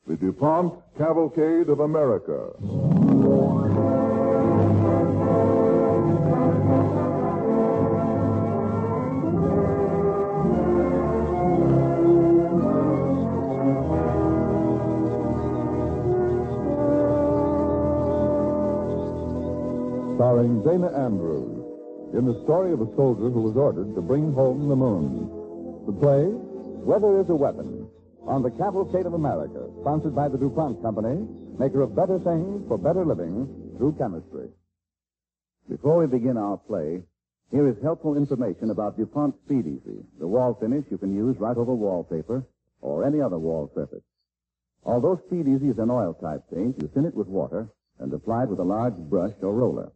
the DuPont Cavalcade of America. Starring Dana Andrews in the story of a soldier who was ordered to bring home the moon. The play, Weather is a Weapon, on the Cavalcade of America, sponsored by the DuPont Company, maker of better things for better living through chemistry. Before we begin our play, here is helpful information about DuPont Speed Easy, the wall finish you can use right over wallpaper or any other wall surface. Although Speed Easy is an oil-type paint, you thin it with water and apply it with a large brush or roller.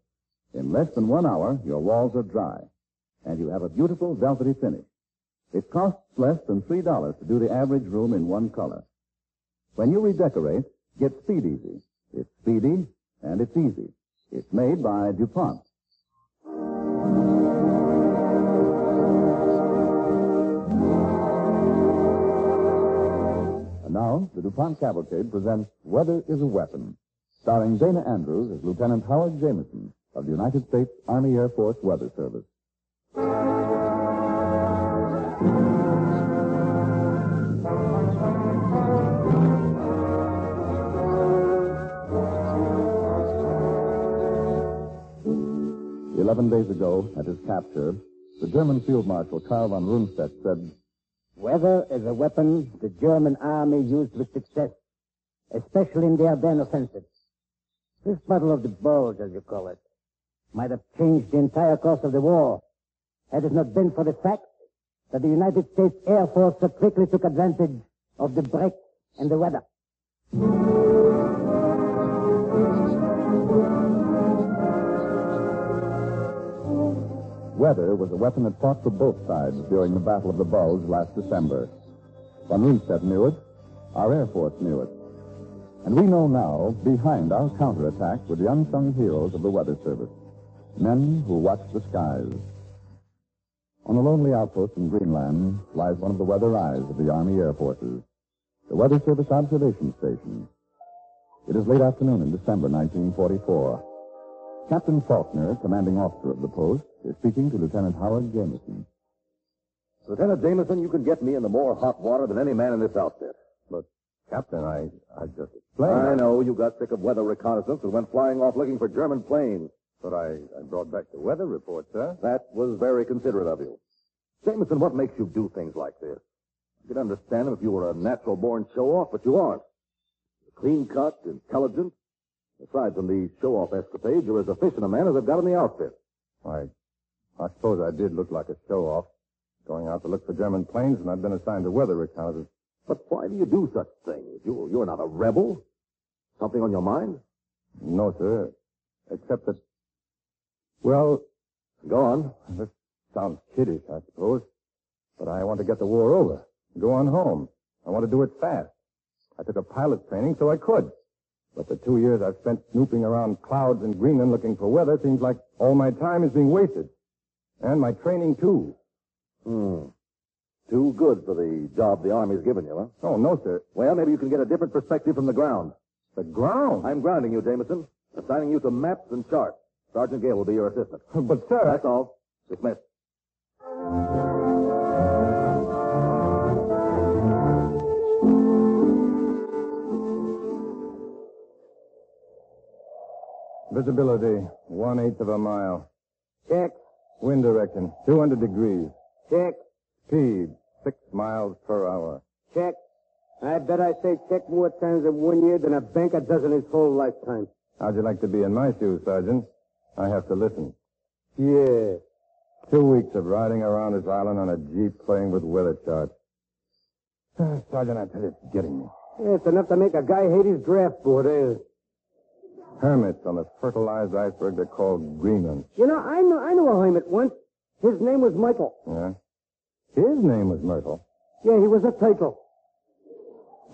In less than 1 hour, your walls are dry, and you have a beautiful velvety finish. It costs less than $3 to do the average room in one color. When you redecorate, get Speed Easy. It's speedy, and it's easy. It's made by DuPont. And now, the DuPont Cavalcade presents Weather is a Weapon, starring Dana Andrews as Lieutenant Howard Jameson of the United States Army Air Force Weather Service. "11 days ago, at his capture, the German Field Marshal Karl von Rundstedt said, "Weather is a weapon the German army used with success, especially in the Ardennes offensive. This Battle of the Bulge, as you call it, might have changed the entire course of the war had it not been for the fact that the United States Air Force so quickly took advantage of the break in the weather." Weather was a weapon that fought for both sides during the Battle of the Bulge last December. Von Rundstedt knew it. Our Air Force knew it. And we know now, behind our counterattack were the unsung heroes of the Weather Service, men who watch the skies. On a lonely outpost in Greenland lies one of the weather eyes of the Army Air Forces, the Weather Service Observation Station. It is late afternoon in December 1944. Captain Faulkner, commanding officer of the post, is speaking to Lieutenant Howard Jameson. "Lieutenant Jameson, you can get me into more hot water than any man in this outfit." But, Captain, I just explained. I know you got sick of weather reconnaissance and went flying off looking for German planes. But I brought back the weather report, sir. That was very considerate of you. Jameson, what makes you do things like this? I could understand him if you were a natural-born show-off, but you aren't. You're clean-cut, intelligent. Aside from these show-off escapades, you're as efficient a man as I've got in the outfit. I suppose I did look like a show-off, going out to look for German planes, and I'd been assigned to weather reconnaissance. But why do you do such things? You're not a rebel. Something on your mind? No, sir. Except that... Well, Go on. this sounds kiddish, I suppose. But I want to get the war over. Go on home. I want to do it fast. I took a pilot training so I could. But the 2 years I've spent snooping around clouds in Greenland looking for weather seems like all my time is being wasted. And my training, too. Too good for the job the Army's given you, huh? Oh, no, sir. Well, maybe you can get a different perspective from the ground. The ground? I'm grounding you, Jameson. Assigning you to maps and charts. Sergeant Gale will be your assistant. But, sir... That's all. Dismissed. Visibility, 1/8 of a mile. Check. Wind direction, 200 degrees. Check. Speed, 6 miles per hour. Check. I bet I say check more times in 1 year than a banker does in his whole lifetime. How'd you like to be in my shoes, Sergeant? I have to listen. Yeah. 2 weeks of riding around this island on a Jeep playing with weather charts. Sergeant, I tell you, it's getting me. Yeah, it's enough to make a guy hate his draft board, eh? Hermits on the fertilized iceberg they call Greenland. You know, I knew a hermit once. His name was Michael. Yeah? His name was Myrtle. Yeah, he was a turtle.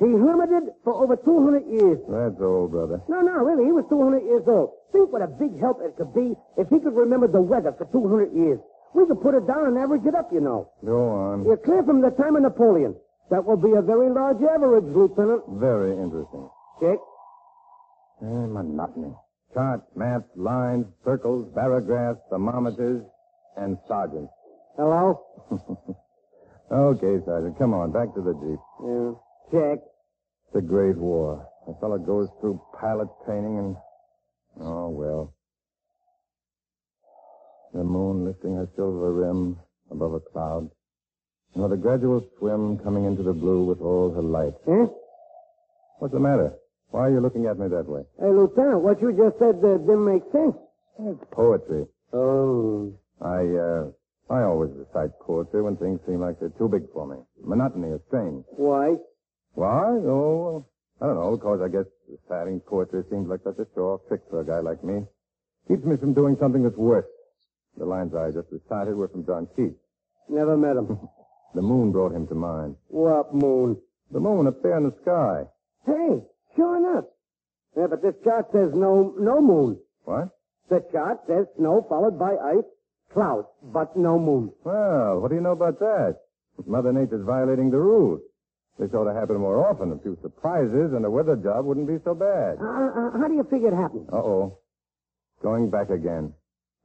He hermited for over 200 years. That's old, brother. No, really, he was 200 years old. Think what a big help it could be if he could remember the weather for 200 years. We could put it down and average it up, you know. Go on. You're clear from the time of Napoleon. That will be a very large average, Lieutenant. Very interesting. Check. Monotony. Charts, maps, lines, circles, paragraphs, thermometers, and sergeants. Hello? Okay, Sergeant, come on, back to the Jeep. Yeah. Check. It's a great war. A fellow goes through pilot training and... Oh, well. The moon lifting her silver rim above a cloud. And with a gradual swim coming into the blue with all her light. Huh? What's the matter? Why are you looking at me that way? Hey, Lieutenant, what you just said didn't make sense. It's poetry. Oh. I always recite poetry when things seem like they're too big for me. Monotony or strain. Why? Why? Oh, I don't know, because I guess reciting poetry seems like such a sore trick for a guy like me. Keeps me from doing something that's worse. The lines I just recited were from John Keats. Never met him. The moon brought him to mind. What moon? The moon up there in the sky. Hey, sure enough. Yeah, but this chart says no moon. What? The chart says snow followed by ice, clouds, but no moon. Well, what do you know about that? Mother Nature's violating the rules. This ought to happen more often. A few surprises and a weather job wouldn't be so bad. How do you figure it happened? Uh-oh. Going back again.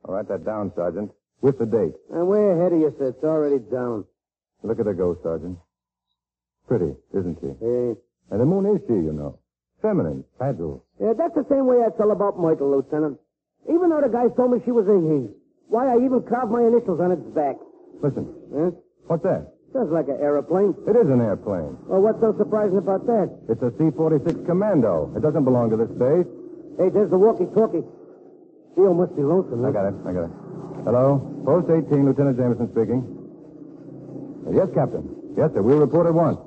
I'll write that down, Sergeant, with the date. I'm way ahead of you, sir. It's already down. Look at her go, Sergeant. Pretty, isn't she? Hey. And the moon is she, you know. Feminine, fragile. Yeah, that's the same way I felt about Myrtle, Lieutenant. Even though the guys told me she was a he. Why, I even carved my initials on its back. Listen. Huh? What's that? Sounds like an aeroplane. It is an airplane. Well, what's so surprising about that? It's a C-46 Commando. It doesn't belong to this base. Hey, there's the walkie-talkie. Theo must be lonesome. I got it. Hello? Post 18, Lieutenant Jameson speaking. Yes, Captain. Yes, sir. We'll report at once.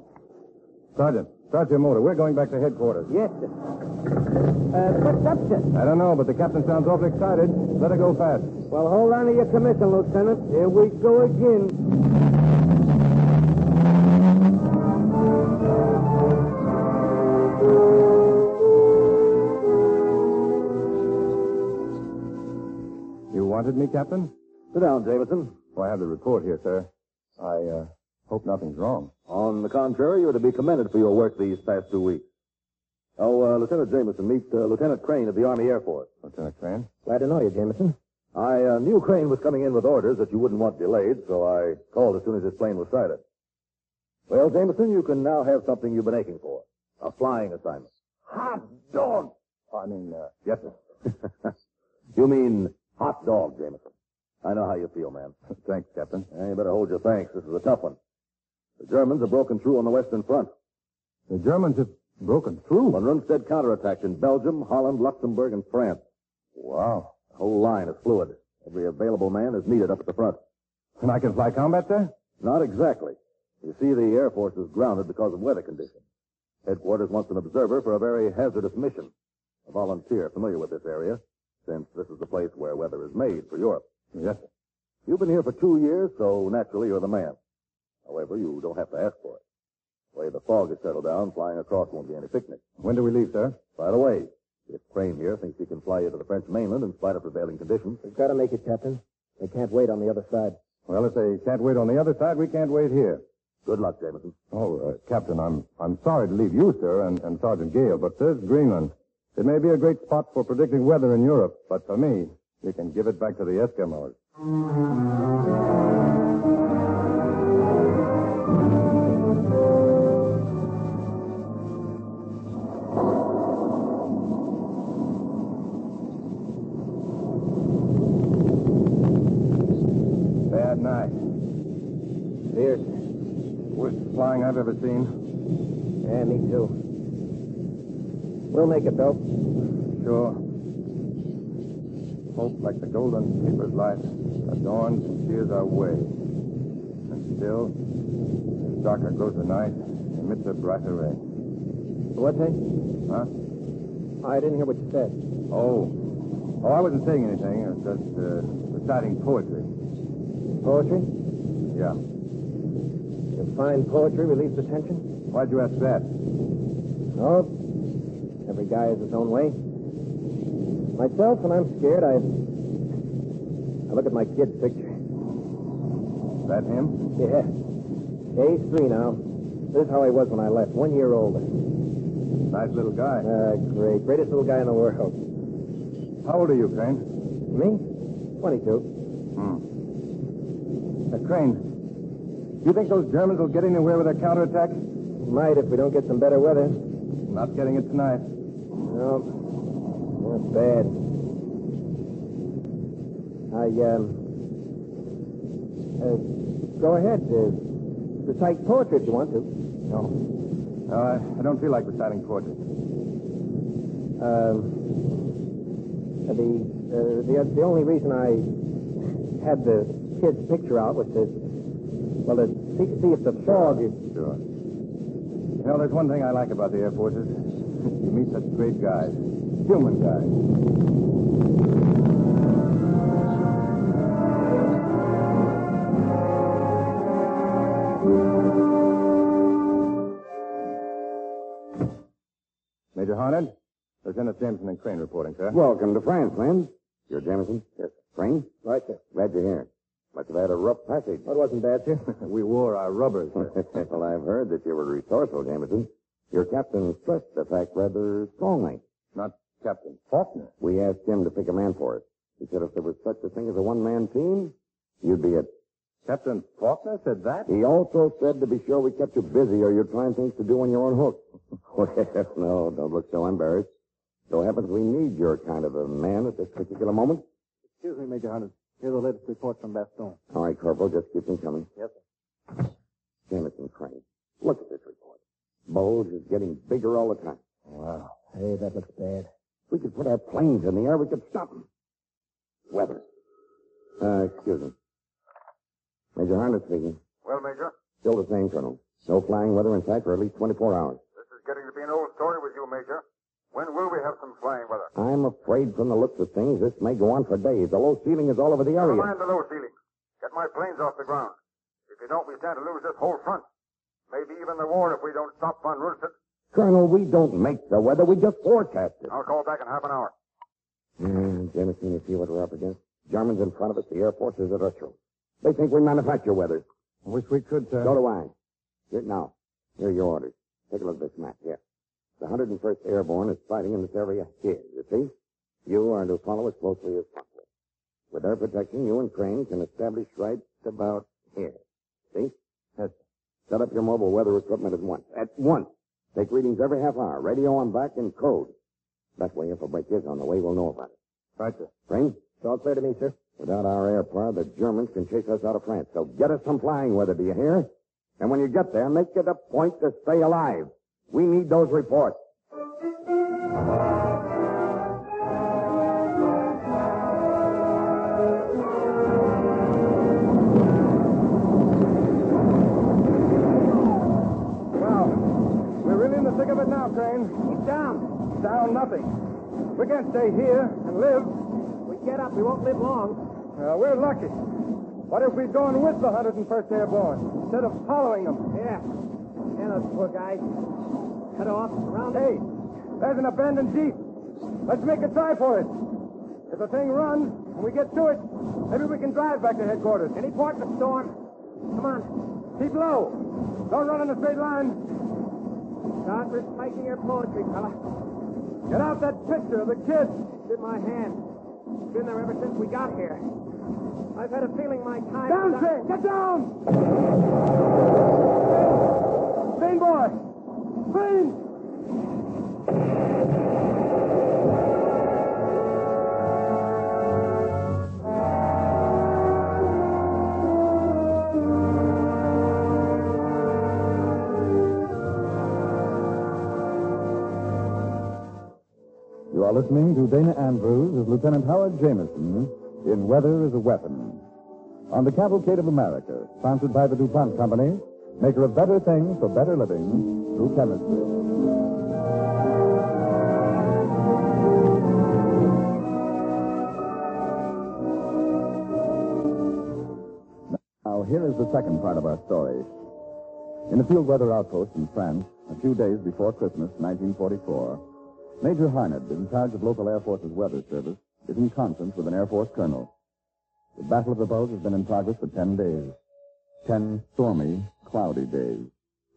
Sergeant, start your motor. We're going back to headquarters. Yes, sir. What's up, sir? I don't know, but the captain sounds awfully excited. Let her go fast. Well, hold on to your commission, Lieutenant. Here we go again. You wanted me, Captain? Sit down, Jameson. Well, I have the report here, sir. I hope nothing's wrong. On the contrary, you are to be commended for your work these past 2 weeks. Oh, Lieutenant Jameson, meet Lieutenant Crane of the Army Air Force. Lieutenant Crane? Glad to know you, Jameson. I knew Crane was coming in with orders that you wouldn't want delayed, so I called as soon as his plane was sighted. Well, Jameson, you can now have something you've been aching for. A flying assignment. Hot dog! Yes, sir. You mean hot dog, Jameson. I know how you feel, man. Thanks, Captain. You better hold your thanks. This is a tough one. The Germans have broken through on the Western Front. The Germans have broken through? Von Rundstedt counterattacked in Belgium, Holland, Luxembourg, and France. Wow. The whole line is fluid. Every available man is needed up at the front. And I can fly combat there? Not exactly. You see, the Air Force is grounded because of weather conditions. Headquarters wants an observer for a very hazardous mission. A volunteer familiar with this area, since this is the place where weather is made for Europe. Yes, sir. You've been here for 2 years, so naturally you're the man. However, you don't have to ask for it. The way the fog has settled down, flying across won't be any picnic. When do we leave, sir? By the way, if Crane here thinks he can fly you to the French mainland in spite of prevailing conditions. We've got to make it, Captain. They can't wait on the other side. Well, if they can't wait on the other side, we can't wait here. Good luck, Jameson. Oh, Captain, I'm sorry to leave you, sir, and Sergeant Gale, but there's Greenland. It may be a great spot for predicting weather in Europe, but for me, you can give it back to the Eskimos. Bad night. Fierce. Worst flying I've ever seen. Yeah, me too. We'll make it, though. Sure. Hope like the golden sleeper's light adorns and cheers our way. And still, as darker grows the night, emits a brighter ray. What, hey? Huh? I didn't hear what you said. Oh, I wasn't saying anything. I was just reciting poetry. Poetry? Yeah. You find poetry relieves the tension? Why'd you ask that? No. Every guy has his own way. Myself, when I'm scared, I look at my kid's picture. That him? Yeah. Yeah, he's 3 now. This is how he was when I left. 1 year older. Nice little guy. Great. Greatest little guy in the world. How old are you, Crane? Me? 22. Crane, you think those Germans will get anywhere with their counterattack? Might if we don't get some better weather. Not getting it tonight. No. Not bad. Go ahead. Recite poetry if you want to. No. No, I don't feel like reciting poetry. The only reason I had the kid's picture out was to see if the fog is... Sure. You know, there's one thing I like about the Air Forces. You meet such great guys. Human guys. Major Harned, Lieutenant Jameson and Crane reporting, sir. Welcome to France, friends. You're Jameson? Yes. Crane? Right, sir. Glad you're here. Must have had a rough passage. That wasn't bad, sir. We wore our rubbers, sir. Well, I've heard that you were resourceful, Jameson. Your captain stressed the fact rather strongly. Not Captain Faulkner. We asked him to pick a man for us. He said if there was such a thing as a one-man team, you'd be it. Captain Faulkner said that? He also said to be sure we kept you busy or you'd find things to do on your own hook. Well, no, don't look so embarrassed. So happens we need your kind of a man at this particular moment. Excuse me, Major Hunter. Here's the latest report from Bastogne. All right, Corporal, just keep them coming. Yes, sir. Jameson, Crane, look at this report. Bulge is getting bigger all the time. Wow. Hey, that looks bad. If we could put our planes in the air, we could stop them. Weather. Excuse me. Major Harnett speaking. Well, Major, Still the same, Colonel. No flying weather in sight for at least 24 hours. this is getting to be an old story with you, Major. When will we have some flying weather? I'm afraid from the looks of things, this may go on for days. The low ceiling is all over the Never area. mind the low ceilings. Get my planes off the ground. If you don't, we stand to lose this whole front. Maybe even the war if we don't stop Von Rundstedt. Colonel, we don't make the weather. We just forecast it. I'll call back in half an hour. Jameson, you see what we're up against? Germans in front of us, the Air Force is at our throat. They think we manufacture weather. I wish we could, sir. So do I. Here now. Here are your orders. Take a look at this map here. The 101st Airborne is fighting in this area here, you see? You are to follow as closely as possible. With their protection, you and Crane can establish right about here. See? Yes. Set up your mobile weather equipment at once. At once. Take readings every half hour. Radio on back in code. That way, if a break is on the way, we'll know about it. Right, sir. Crane? It's all clear to me, sir. Without our air power, the Germans can chase us out of France. So get us some flying weather, do you hear? And when you get there, make it a point to stay alive. We need those reports. Well, we're really in the thick of it now, Crane. Keep down. Down nothing. We can't stay here and live. We get up. We won't live long. We're lucky. What if we'd gone with the 101st Airborne instead of following them? Yeah. And those poor guys. Cut off. Around. Hey, there's an abandoned Jeep. Let's make a try for it. If the thing runs and we get to it, maybe we can drive back to headquarters. Any port in the storm. Come on. Keep low. Don't run in a straight line. Start reciting your poetry, fella. Get out that picture of the kid. It's in my hand. Been there ever since we got here. I've had a feeling my time... Down, Crane! Get down! Crane, boy! Crane! You are listening to Dana Andrews as Lieutenant Howard Jameson in Weather is a Weapon. On the Cavalcade of America, sponsored by the DuPont Company, maker of better things for better living through chemistry. Now, here is the second part of our story. In a field weather outpost in France, a few days before Christmas, 1944, Major Harned, in charge of local Air Force's weather service, is in conference with an Air Force colonel. The Battle of the Bulge has been in progress for 10 days. 10 stormy, cloudy days.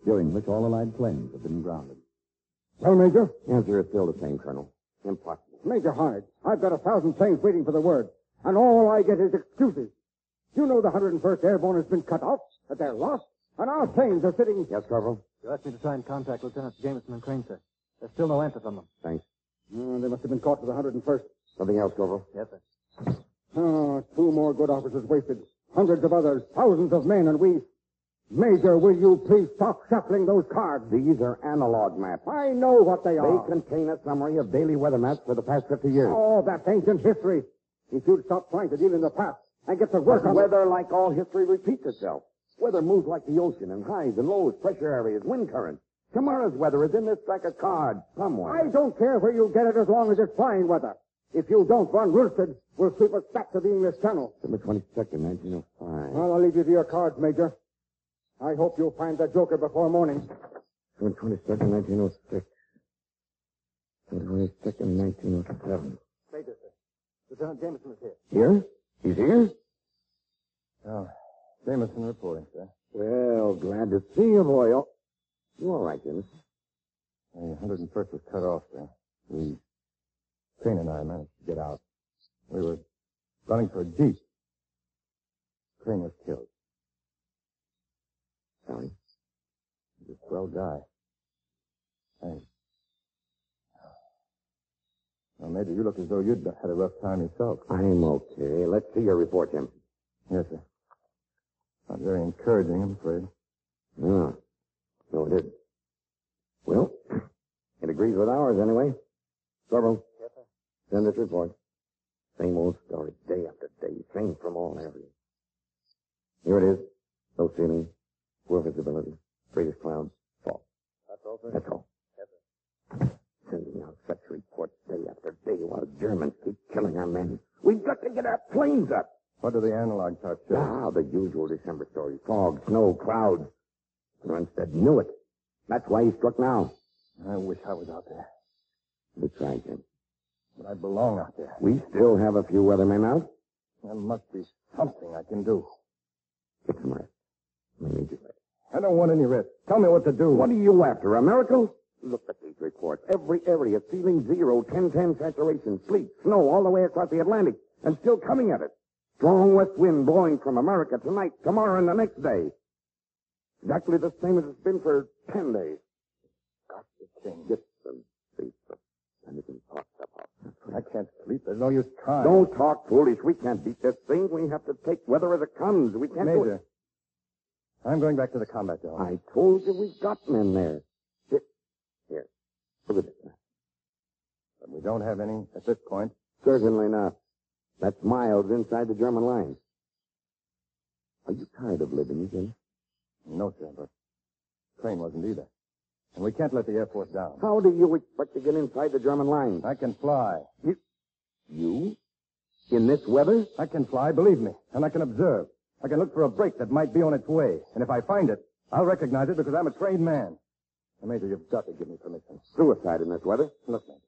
during which all Allied planes have been grounded. Well, Major? Answer is still the same, Colonel. Impossible. Major Hyde, I've got 1,000 planes waiting for the word, and all I get is excuses. You know the 101st Airborne has been cut off, that they're lost, and our planes are sitting... Yes, Corporal? You asked me to try and contact Lieutenants Jameson and Crane, sir. There's still no answer from them. Thanks. They must have been caught with the 101st. Something else, Corporal? Yes, sir. Oh, 2 more good officers wasted. Hundreds of others, thousands of men, and we... Major, will you please stop shuffling those cards? These are analog maps. I know what they are. They contain a summary of daily weather maps for the past 50 years. Oh, that's ancient history. If you'd stop trying to deal in the past and get to work on... Weather, like all history, repeats itself. Weather moves like the ocean in highs and lows, pressure areas, wind currents. Tomorrow's weather is in this stack of cards somewhere. I don't care where you get it as long as it's fine weather. If you don't, von Rundstedt will sweep us back to the English Channel. December 22nd, 1905. Well, I'll leave you to your cards, Major. I hope you'll find the Joker before morning. December 22nd, 1906. December 22nd, 1907. Major, sir. Lieutenant Jameson is here. Here? He's here? Oh, Jameson reporting, sir. Well, glad to see you, boy. Oh, you all right, Jameson? The 101st was cut off, sir. Crane and I managed to get out. We were running for a jeep. Crane was killed. Sorry. He's a swell guy. Thanks. Well, Major, you look as though you'd had a rough time yourself. I'm okay. Let's see your report, Jim. Yes, sir. Not very encouraging, I'm afraid. No. No, it isn't. Well, it agrees with ours anyway. Corporal. Yes, sir. Send this report. Same old story, day after day, same from all areas. Here it is. No ceiling, poor visibility, greatest clouds, fog. That's all, sir? That's all. Yes, sir. Sending out such reports day after day while Germans keep killing our men. We've got to get our planes up. What do the analog charts show? Ah, the usual December story. Fog, snow, clouds. Rundstedt knew it. That's why he struck now. I wish I was out there. We tried, Jim. But I belong out there. We still have a few weathermen out. There must be something I can do. Get some rest. We need you rest. I don't want any rest. Tell me what to do. What are you after, a miracle? Look at these reports. Every area, ceiling 0, 10-10 saturation, sleet, snow all the way across the Atlantic, and still coming at it. Strong west wind blowing from America tonight, tomorrow, and the next day. Exactly the same as it's been for 10 days. Got to change. Get some sleep, and you can talk about it. I can't sleep. There's no use trying. Don't talk foolish. We can't beat this thing. We have to take weather as it comes. We can't do Major, it. I'm going back to the combat zone. I told you we've got men there. Here. Look at this map. But we don't have any at this point. Certainly not. That's miles inside the German lines. Are you tired of living, Jim? No, sir, but Crane wasn't either. And we can't let the Air Force down. How do you expect to get inside the German lines? I can fly. You? In this weather? I can fly, believe me. And I can observe. I can look for a break that might be on its way. And if I find it, I'll recognize it because I'm a trained man. Now, Major, you've got to give me permission. Suicide in this weather? Look, Major.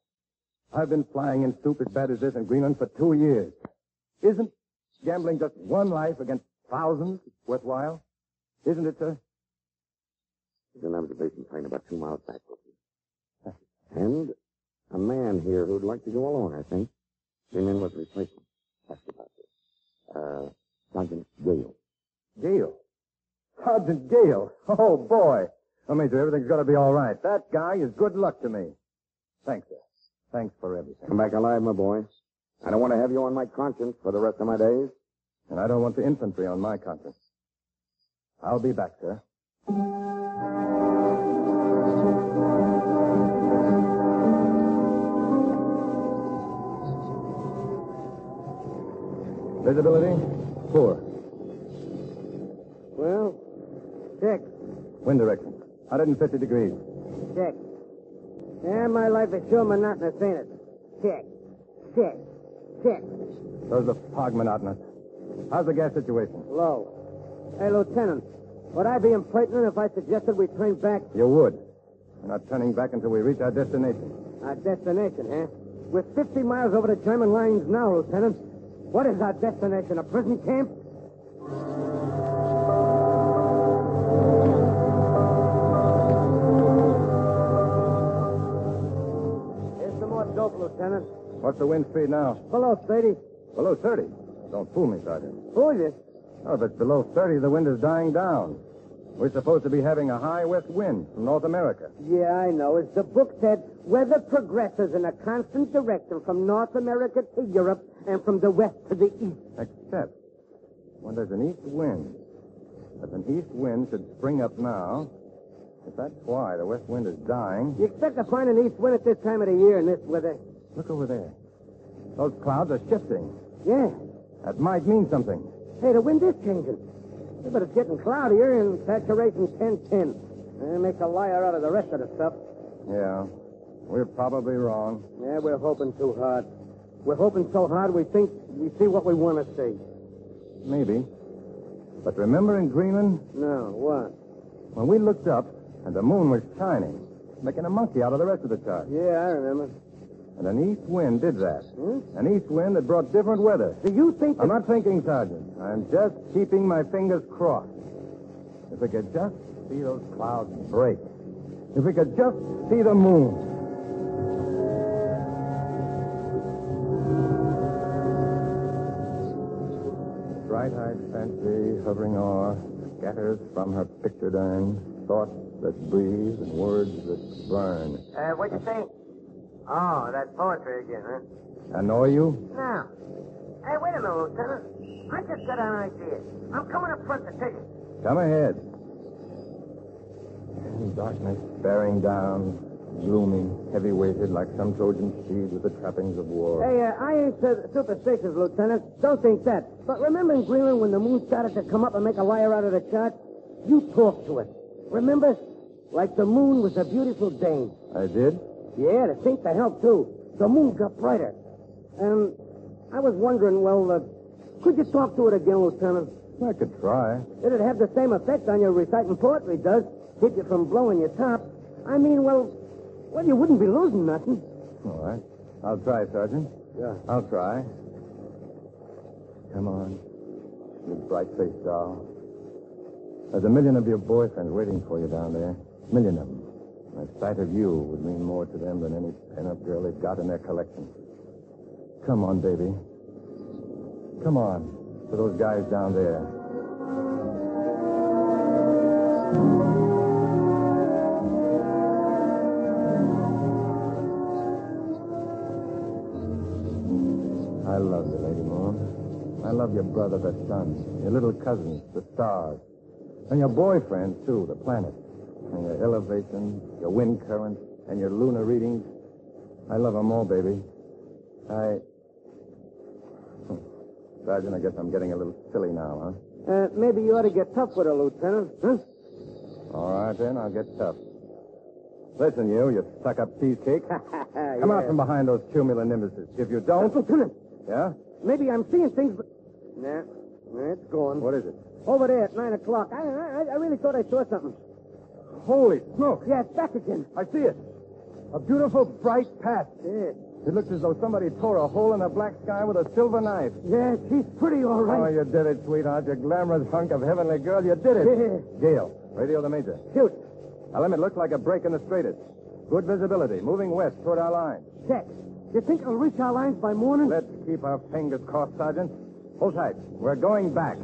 I've been flying in soup as bad as this in Greenland for 2 years. Isn't gambling just one life against thousands worthwhile? Isn't it, sir? There's an observation plane about 2 miles back. And a man here who'd like to go along, I think. Came in with replacement. Ask about this. Sergeant Gale. Gale? Sergeant Gale? Oh, boy. Well, Major, everything's got to be all right. That guy is good luck to me. Thanks, sir. Thanks for everything. Come back alive, my boy. I don't want to have you on my conscience for the rest of my days. And I don't want the infantry on my conscience. I'll be back, sir. Visibility? 4. Well, 6. Wind direction. 150 degrees. Check. Yeah, my life is sure monotonous, ain't it? Check. Check. Check. So's the fog monotonous. How's the gas situation? Low. Hey, Lieutenant, would I be impertinent if I suggested we turn back? You would. We're not turning back until we reach our destination. Our destination, huh? We're 50 miles over the German lines now, Lieutenant. What is our destination, a prison camp? dope, Lieutenant. What's the wind speed now? Below 30. Below 30. Don't fool me, Sergeant. Who is it? Oh, if it's below 30, the wind is dying down. We're supposed to be having a high west wind from North America. Yeah, I know. As the book said, weather progresses in a constant direction from North America to Europe and from the west to the east. Except when there's an east wind. If an east wind should spring up now, if that's why the west wind is dying... You expect to find an east wind at this time of the year in this weather? Look over there. Those clouds are shifting. Yeah. That might mean something. Hey, the wind is changing. Yeah, but it's getting cloudier and saturation 10-10. That makes a liar out of the rest of the stuff. Yeah. We're probably wrong. Yeah, we're hoping too hard. We're hoping so hard we think we see what we want to see. Maybe. But remember in Greenland? No, what? When we looked up and the moon was shining, making a monkey out of the rest of the chart. Yeah, I remember. And an east wind did that. An east wind that brought different weather. Do you think that... I'm not thinking, Sergeant. I'm just keeping my fingers crossed. If we could just see those clouds break. If we could just see the moon. Bright-eyed fancy hovering o'er scatters from her pictured urn thoughts that breathe and words that burn. What'd you say? Oh, that's poetry again, huh? Annoy you? No. Hey, wait a minute, Lieutenant. I just got an idea. I'm coming up front to take it. Come ahead. And darkness bearing down, gloomy, heavy-weighted like some Trojan steed with the trappings of war. Hey, I ain't superstitious, Lieutenant. Don't think that. But remember in Greenland when the moon started to come up and make a liar out of the chart? You talked to it. Remember? Like the moon was a beautiful dame. I did? Yeah, to think to help, too. The moon got brighter. And I was wondering, well, could you talk to it again, Lieutenant? I could try. It'd have the same effect on your reciting poetry does. Keep you from blowing your top. I mean, well, you wouldn't be losing nothing. All right. I'll try, Sergeant. Yeah. I'll try. Come on. You bright-faced doll. There's a million of your boyfriends waiting for you down there. A million of them. The sight of you would mean more to them than any pin-up girl they've got in their collection. Come on, baby. Come on. To those guys down there. I love you, Lady Moon. I love your brother, the sun, your little cousins, the stars, and your boyfriends, too, the planets. And your elevation, your wind currents, and your lunar readings. I love them all, baby. Sergeant, I guess I'm getting a little silly now, huh? Maybe you ought to get tough with her, Lieutenant. Huh? All right, then, I'll get tough. Listen, you stuck-up cheesecake. Come out from behind those cumulonimbuses. If you don't... Lieutenant. Yeah? Maybe I'm seeing things, but... Nah, it's gone. What is it? Over there at 9 o'clock. I really thought I saw something. Holy smoke. Yeah, it's back again. I see it. A beautiful, bright patch. Yeah. It looks as though somebody tore a hole in the black sky with a silver knife. Yeah, she's pretty all right. Oh, you did it, sweetheart. You glamorous hunk of heavenly girl. You did it. Yeah. Gale, radio the major. Shoot. Tell him it looks like a break in the straightest. Good visibility. Moving west toward our line. Check. You think it'll reach our lines by morning? Let's keep our fingers crossed, Sergeant. Hold tight. We're going back.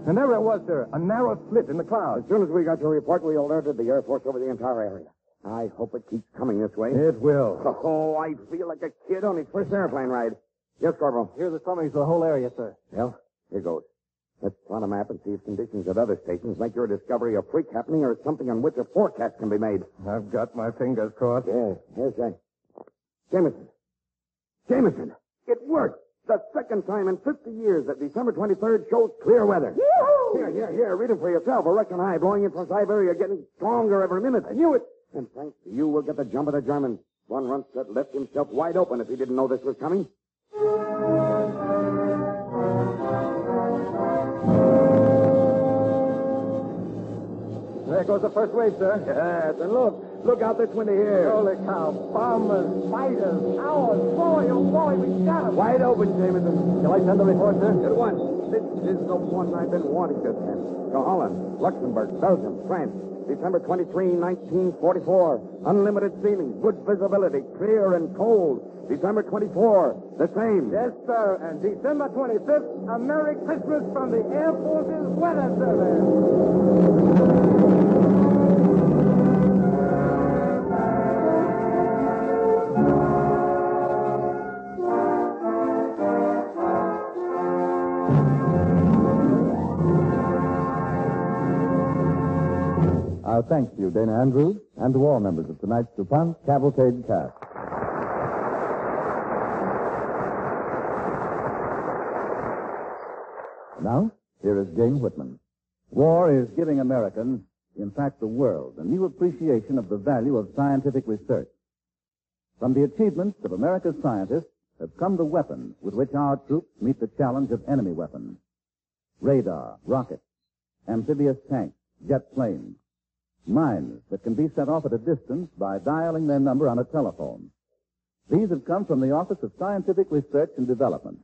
And there it was, sir. A narrow slit in the clouds. As soon as we got your report, we alerted the Air Force over the entire area. I hope it keeps coming this way. It will. Oh, I feel like a kid on his first airplane ride. Yes, Corporal. Here are the summaries of the whole area, sir. Well, here goes. Let's plot a map and see if conditions at other stations make your discovery a freak happening or something on which a forecast can be made. I've got my fingers crossed. Yes, here's that. Jameson! It worked! The second time in 50 years that December 23rd shows clear weather. Yoo-hoo! Here, read it for yourself. Hurricane high blowing in from Siberia, getting stronger every minute. I knew it. And thanks to you, we'll get the jump of the Germans. Von Rundstedt left himself wide open if he didn't know this was coming. There goes the first wave, sir. Yes, and look out this window here. Holy cow. Bombers, fighters, towers. Boy, oh boy, we got them. Wide open, Jameson. Shall I send the report, sir? At once. This is the one I've been wanting to send. To Holland, Luxembourg, Belgium, France. December 23, 1944. Unlimited ceiling, good visibility, clear and cold. December 24, the same. Yes, sir. And December 25th, a Merry Christmas from the Air Force's Weather Service. Our thanks to you, Dana Andrews, and to all members of tonight's DuPont Cavalcade cast. Now, here is Jane Whitman. War is giving Americans, in fact the world, a new appreciation of the value of scientific research. From the achievements of America's scientists have come the weapons with which our troops meet the challenge of enemy weapons. Radar, rockets, amphibious tanks, jet planes, mines that can be set off at a distance by dialing their number on a telephone. These have come from the Office of Scientific Research and Development,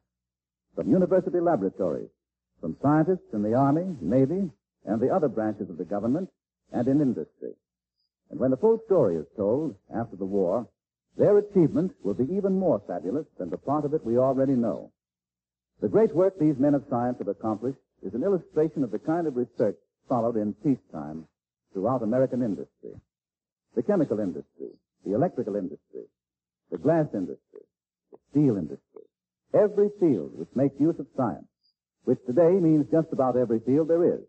from university laboratories, from scientists in the Army, Navy, and the other branches of the government, and in industry. And when the full story is told after the war, their achievements will be even more fabulous than the part of it we already know. The great work these men of science have accomplished is an illustration of the kind of research followed in peacetime throughout American industry. The chemical industry, the electrical industry, the glass industry, the steel industry, every field which makes use of science, which today means just about every field there is.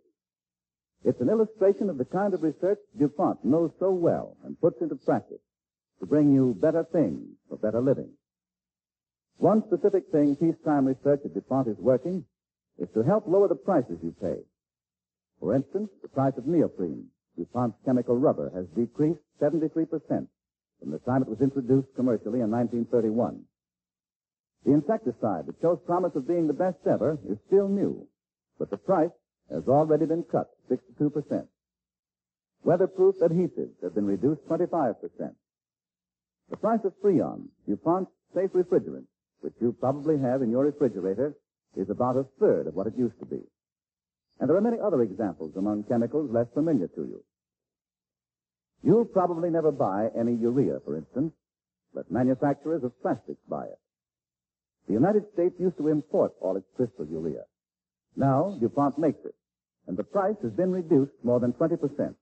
It's an illustration of the kind of research DuPont knows so well and puts into practice to bring you better things for better living. One specific thing peacetime research at DuPont is working is to help lower the prices you pay. For instance, the price of neoprene, DuPont's chemical rubber, has decreased 73% from the time it was introduced commercially in 1931. The insecticide that shows promise of being the best ever is still new, but the price has already been cut 62%. Weatherproof adhesives have been reduced 25%. The price of Freon, DuPont's safe refrigerant, which you probably have in your refrigerator, is about a third of what it used to be. And there are many other examples among chemicals less familiar to you. You'll probably never buy any urea, for instance, but manufacturers of plastics buy it. The United States used to import all its crystal urea. Now, DuPont makes it, and the price has been reduced more than 20%.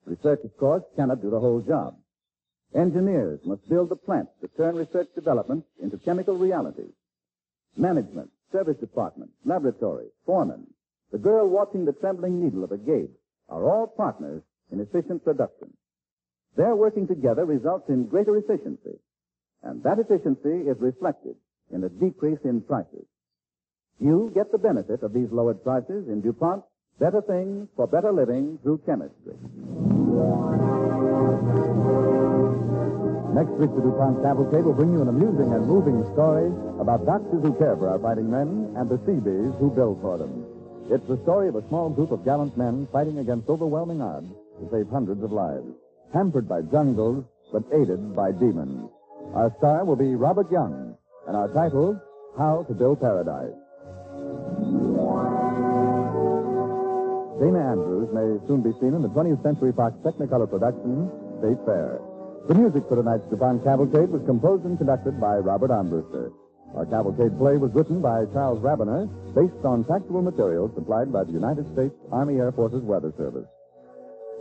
Research, of course, cannot do the whole job. Engineers must build the plants to turn research development into chemical realities. Management, service departments, laboratories, foremen, the girl watching the trembling needle of a gauge are all partners in efficient production. Their working together results in greater efficiency, and that efficiency is reflected in a decrease in prices. You get the benefit of these lowered prices in DuPont's Better Things for Better Living Through Chemistry. Next week, the DuPont Cavalcade will bring you an amusing and moving story about doctors who care for our fighting men and the sea bees who build for them. It's the story of a small group of gallant men fighting against overwhelming odds to save hundreds of lives, hampered by jungles, but aided by demons. Our star will be Robert Young, and our title, How to Build Paradise. Dana Andrews may soon be seen in the 20th Century Fox Technicolor production, State Fair. The music for tonight's DuPont Cavalcade was composed and conducted by Robert Armbruster. Our Cavalcade play was written by Charles Rabiner, based on factual materials supplied by the United States Army Air Force's Weather Service.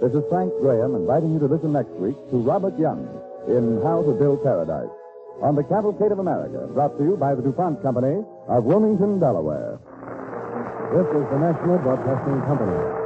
This is Frank Graham inviting you to listen next week to Robert Young in How to Build Paradise on the Cavalcade of America, brought to you by the DuPont Company of Wilmington, Delaware. This is the National Broadcasting Company.